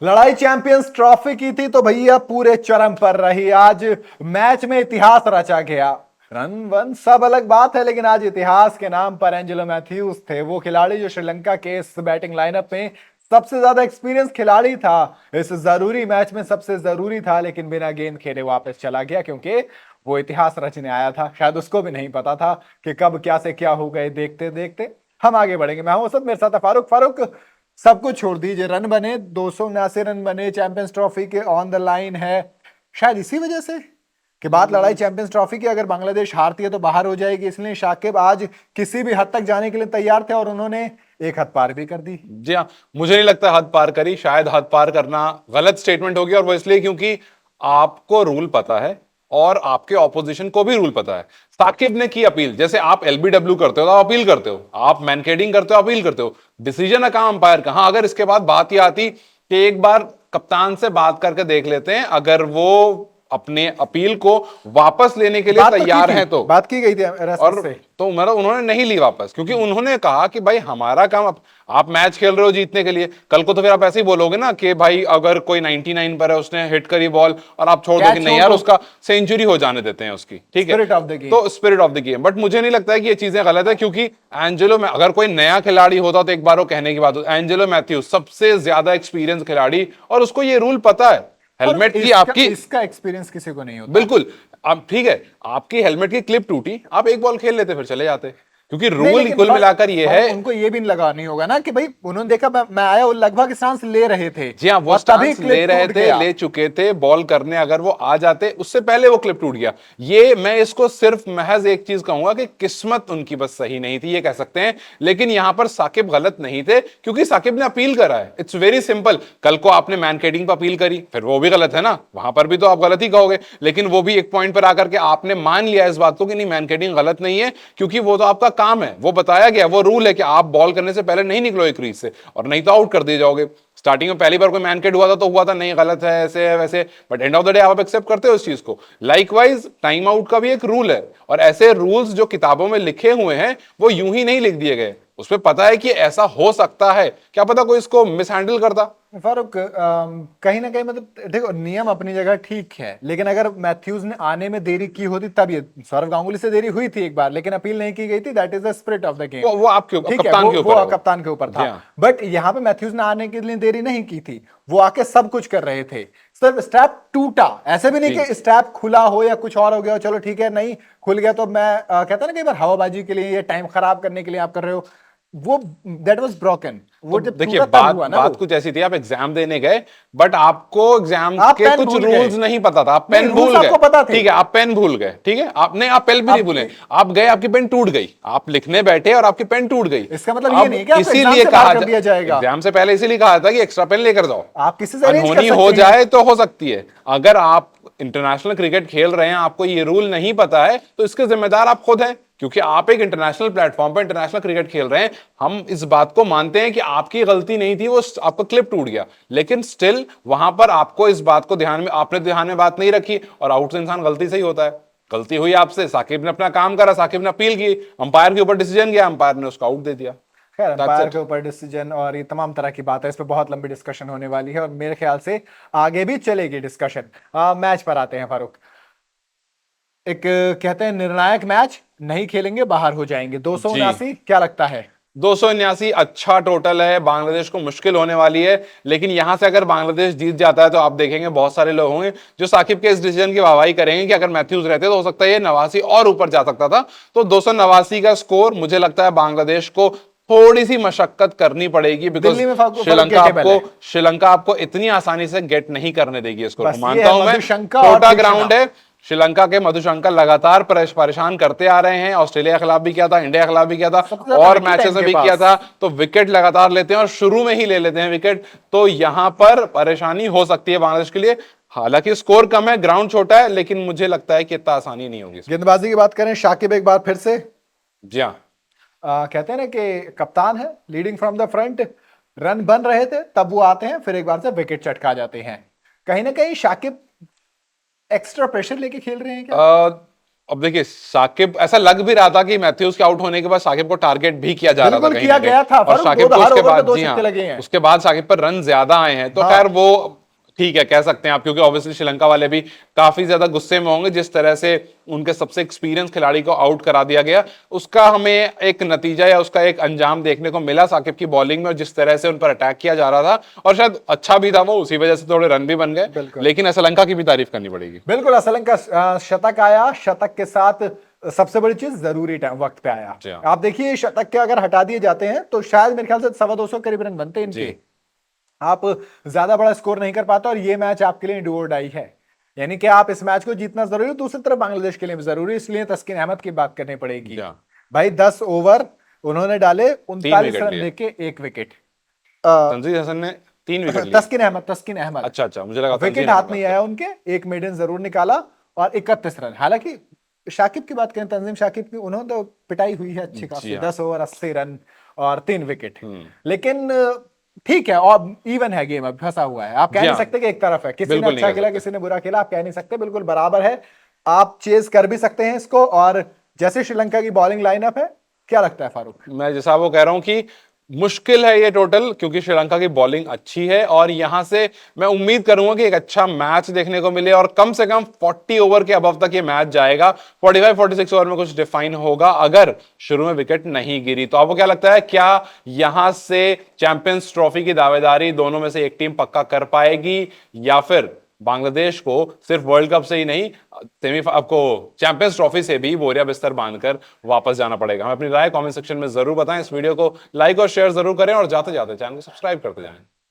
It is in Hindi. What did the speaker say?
लड़ाई चैंपियंस ट्रॉफी की थी तो भैया पूरे चरम पर रही। आज मैच में इतिहास रचा गया। रन वन सब अलग बात है, लेकिन आज इतिहास के नाम पर एंजेलो मैथ्यूज थे वो खिलाड़ी जो श्रीलंका के इस बैटिंग लाइनअप में सबसे ज्यादा एक्सपीरियंस खिलाड़ी था। इस जरूरी मैच में सबसे जरूरी था, लेकिन बिना गेंद खेले वापस चला गया क्योंकि वो इतिहास रचने आया था। शायद उसको भी नहीं पता था कि कब क्या से क्या हो गए। देखते देखते हम आगे बढ़ेंगे। मैं हूं सब, मेरे साथ है फारूक। फारूक, सब कुछ छोड़ दीजिए, रन बने 279 रन बने, चैंपियंस ट्रॉफी के ऑन द लाइन है। शायद इसी वजह से कि बात लड़ाई चैंपियंस ट्रॉफी की, अगर बांग्लादेश हारती है तो बाहर हो जाएगी, इसलिए शाकिब आज किसी भी हद तक जाने के लिए तैयार थे और उन्होंने एक हद पार भी कर दी। जी हाँ। मुझे नहीं लगता हद पार करी, शायद हद पार करना गलत स्टेटमेंट हो गया, और वो इसलिए क्योंकि आपको रूल पता है और आपके ऑपोजिशन को भी रूल पता है। साकिब ने की अपील, जैसे आप एलबीडब्ल्यू करते हो तो आप अपील करते हो, आप मैनकेडिंग करते हो अपील करते हो, डिसीजन है कहां अंपायर का। हाँ, अगर इसके बाद बात ये आती कि एक बार कप्तान से बात करके देख लेते हैं, अगर वो अपने अपील को वापस लेने के लिए बात तो की तैयार थी, हैं तो। बात की गई थी रसद और से। तो मतलब उन्होंने नहीं ली वापस, क्योंकि उन्होंने कहा कि भाई हमारा काम, आप मैच खेल रहे हो जीतने के लिए। कल को तो फिर आप ऐसे ही बोलोगे ना कि भाई अगर कोई 99 पर है, उसने हिट करी बॉल और आप छोड़ दो कि कैच नहीं छोड़ यार दो। उसका सेंचुरी हो जाने देते हैं उसकी, ठीक है। Spirit of the game. तो spirit of the game, but मुझे नहीं लगता है कि ये चीजें गलत है, क्योंकि एंजेलो में अगर कोई नया खिलाड़ी होता तो एक बार वो कहने की बात होती। एंजेलो मैथ्यूज सबसे ज्यादा एक्सपीरियंस खिलाड़ी, और उसको ये रूल पता है और हेलमेट की इसका आपकी। इसका एक्सपीरियंस किसी को नहीं होता। बिल्कुल। अब ठीक है, आपकी हेलमेट की क्लिप टूटी, आप एक बॉल खेल लेते फिर चले जाते, क्योंकि नहीं, रूल लेकिन कुल मिलाकर ये है। उनको ये भी लगा नहीं होगा ना कि भाई उन्होंने देखा मैं आया, वो लगभग स्टांस ले रहे थे जी हाँ, वो और तभी स्टांस ले क्लिप रहे टूट थे, गया। ले चुके थे बॉल करने, अगर वो आ जाते उससे पहले वो क्लिप टूट गया। ये मैं इसको सिर्फ महज एक चीज कहूंगा कि किस्मत उनकी बस सही नहीं थी, ये कह सकते हैं। लेकिन यहां पर साकिब गलत नहीं थे, क्योंकि साकिब ने अपील करा है। It's very simple. कल को आपने मैनकेडिंग पर अपील करी, फिर वो भी गलत है ना, वहां पर भी तो आप गलत ही कहोगे। लेकिन वो भी एक पॉइंट पर आकर के आपने मान लिया इस बात को कि नहीं, मैनकेडिंग गलत नहीं है, क्योंकि वो तो आपका काम है, वो बताया गया, वो रूल है कि आप बॉल करने से पहले नहीं निकलो एक क्रीज से, और नहीं तो आउट कर दिए जाओगे। स्टार्टिंग में पहली बार कोई मैनकेड हुआ था तो हुआ था, नहीं गलत है, ऐसे है वैसे, but end of the day आप एक्सेप्ट करते हो इस चीज को। लाइकवाइज टाइम आउट का भी एक रूल है, और ऐसे रूल्स जो किताबों में लिखे हुए हैं वो यूं ही नहीं लिख दिए गए, उसमें पता है कि ऐसा हो सकता है। क्या पता कोई इसको मिसहैंडल करता। फारूक, कहीं ना कहीं मतलब देखो, नियम अपनी जगह ठीक है, लेकिन अगर मैथ्यूज ने आने में देरी की होती तब ये सौरव गांगुली से देरी हुई थी एक बार, लेकिन अपील नहीं की गई थी। That is the spirit of the game. वो आपके ठीक है, कप्तान के ऊपर वो है वो। कप्तान के ऊपर जी था। हाँ। बट यहाँ पे मैथ्यूज ने आने के लिए देरी नहीं की थी, वो आके सब कुछ कर रहे थे। सिर्फ स्ट्रैप टूटा, ऐसे भी नहीं जी कि स्ट्रैप खुला हो या कुछ और हो गया हो, चलो ठीक है नहीं खुल गया तो मैं कहता ना कई बार हवाबाजी के लिए या टाइम खराब करने के लिए आप कर रहे हो। वो दैट वाज ब्रोकन, तो वो जब देखिए, टूटा तब बात हुआ ना बात वो। कुछ ऐसी थी, आप एग्जाम देने गए, बट आपको एग्जाम आप के पेन कुछ भूल गए। रूल्स नहीं पता था, आप नहीं, पेन रूल्स भूल गए। आपको पता थे। ठीक है, आप पेन भूल गए, ठीक है, आप नहीं, आप पेन भी नहीं अब भूले। आप गए, आपकी पेन टूट गई, आप लिखने बैठे और आपकी पेन टूट गई। इसका मतलब ये अब नहीं कि आपको एग्जाम इसीलिए से कहा बाहर कर दिया जाएगा। एग्जाम से पहले इसीलिए कहा था कि एक्स्ट्रा पेन लेकर जाओ। आप किसी से अरेंज कर अनहोनी हो सकते हैं। जाए तो हो सकती है। अगर आप इंटरनेशनल क्रिकेट खेल रहे हैं, आपको ये रूल नहीं पता है, तो इसके जिम्मेदार आप खुद हैं, क्योंकि आप एक इंटरनेशनल प्लेटफॉर्म पर इंटरनेशनल क्रिकेट खेल रहे हैं। हम इस बात को मानते हैं कि आपकी गलती नहीं थी, वो आपका क्लिप टूट गया, लेकिन स्टिल वहां पर आपको इस बात को ध्यान में, आपने ध्यान में बात नहीं रखी, और आउट से इंसान गलती से ही होता है। गलती हुई आपसे, साकिब ने अपना काम करा, साकिब ने अपील की, अंपायर के ऊपर डिसीजन गया, अंपायर ने उसको आउट दे दिया। खैर, दैट्स अंपायर इट। के ऊपर डिसीजन और ये तमाम तरह की बात है, इस पर बहुत लंबी डिस्कशन होने वाली है और मेरे ख्याल से आगे भी चलेगी डिस्कशन। मैच पर आते हैं फारूक। एक कहते हैं निर्णायक मैच, नहीं खेलेंगे बाहर हो जाएंगे, दो सौ जी, उनासी क्या लगता है? 279 अच्छा टोटल है, बांग्लादेश को मुश्किल होने वाली है। लेकिन यहां से अगर बांग्लादेश जीत जाता है तो आप देखेंगे बहुत सारे लोग होंगे जो साकिब के इस डिसीजन की वाहवाही करेंगे कि अगर मैथ्यूज रहते तो हो सकता है ये 89 और ऊपर जा सकता था। तो 289 का स्कोर मुझे लगता है बांग्लादेश को थोड़ी सी मशक्कत करनी पड़ेगी, बिकॉज दिल्ली में फारूक गेटेबल है। श्रीलंका आपको इतनी आसानी से गेट नहीं करने देगी स्कोर को, बस ये मानता है हूं मैं। मधुशंका और छोटा कृष्णा। ग्राउंड है। श्रीलंका के मधुशंकर लगातार परेशान करते आ रहे हैं, ऑस्ट्रेलिया के खिलाफ भी किया था, इंडिया के खिलाफ भी किया था, सबसे ज्यादा और विकेट है मैचेस में इनके भी किया पास। था। तो विकेट लगातार लेते हैं और शुरू में ही ले लेते हैं विकेट, तो यहां पर परेशानी हो सकती है बांग्लादेश के लिए। हालांकि स्कोर कम है, ग्राउंड छोटा है, लेकिन मुझे लगता है कि इतना आसानी नहीं होगी। गेंदबाजी की बात करें, शाकिब एक बार फिर से जी हाँ। कहते हैं ना कि कप्तान है, leading from the front. Run बन रहे थे तब वो आते हैं, फिर एक बार से विकेट चटका जाते हैं। कहीं ना कहीं शाकिब एक्स्ट्रा प्रेशर लेके खेल रहे हैं क्या? अब देखिए साकिब, ऐसा लग भी रहा था कि मैथ्यूज के आउट होने के बाद साकिब को टारगेट भी किया जा रहा था, बिल्कुल कहीं किया ना कहीं। गया था, और फारूक, साकिब दो को हर उसके ओवर में बाद, दो जी छक्के हाँ, लगे हैं। उसके बाद साकिब पर रन ज्यादा आए हैं, तो हाँ। खैर वो ठीक है, कह सकते हैं आप, क्योंकि ऑब्वियसली श्रीलंका वाले भी काफी ज्यादा गुस्से में होंगे जिस तरह से उनके सबसे एक्सपीरियंस खिलाड़ी को आउट करा दिया गया। उसका हमें एक नतीजा या उसका एक अंजाम देखने को मिला साकिब की बॉलिंग में, और जिस तरह से उन पर अटैक किया जा रहा था, और शायद अच्छा भी था वो, उसी वजह से थोड़े रन भी बन गए। बिल्कुल। लेकिन श्रीलंका की भी तारीफ करनी पड़ेगी। बिल्कुल, असलंका शतक आया, शतक के साथ सबसे बड़ी चीज जरूरी टाइम वक्त पे आया। जी हाँ। आप देखिए शतक के अगर हटा दिए जाते हैं तो शायद मेरे ख्याल से 250 करीब रन बनते हैं इनके। जी। आप ज्यादा बड़ा स्कोर नहीं कर पाते, और ये मैच आपके लिए डू और डाई है, यानी कि आप इस मैच को जीतना जरूरी है। दूसरी तरफ बांग्लादेश के लिए भी जरूरी, इसलिए तस्किन अहमद की बात करनी पड़ेगी। जी हाँ। भाई 10 ओवर उन्होंने डाले, 39 विकेट रन लिए। देके 1 विकेट। तंजीर हसन ने 3 विकेट लिए। तस्किन अहमद। अच्छा अच्छा, मुझे लगा विकेट तंजीर हाथ अहमद में ही बात आया उनके, एक मेडन जरूर निकाला, और 31 रन। हालांकि शाकिब की बात करें, तंजीम शाकिब की, उन्होंने तो पिटाई हुई है अच्छी खासी, जी हाँ। 10 ओवर 80 रन और 3 विकेट। लेकिन ठीक है, और इवन है गेम, अब फंसा हुआ है। आप कह जी नहीं हाँ। सकते कि एक तरफ है, किसी ने बिल्कुल नहीं अच्छा कह खेला सकते। किसी ने बुरा खेला, आप कह नहीं सकते, बिल्कुल बराबर है। आप चेज कर भी सकते हैं इसको। और जैसे श्रीलंका की बॉलिंग लाइनअप है, क्या लगता है फारूक? मैं जैसा वो कह रहा हूं कि मुश्किल है ये टोटल, क्योंकि श्रीलंका की बॉलिंग अच्छी है, और यहां से मैं उम्मीद करूंगा कि एक अच्छा मैच देखने को मिले, और कम से कम 40 ओवर के अबव तक ये मैच जाएगा। 45-46 ओवर में कुछ डिफाइन होगा, अगर शुरू में विकेट नहीं गिरी तो। आपको क्या लगता है, क्या यहां से चैंपियंस ट्रॉफी की दावेदारी दोनों में से एक टीम पक्का कर पाएगी, या फिर बांग्लादेश को सिर्फ वर्ल्ड कप से ही नहीं, आपको चैंपियंस ट्रॉफी से भी बोरिया बिस्तर बांधकर वापस जाना पड़ेगा? हमें अपनी राय कमेंट सेक्शन में जरूर बताएं। इस वीडियो को लाइक और शेयर जरूर करें, और जाते जाते चैनल को सब्सक्राइब करते जाएं।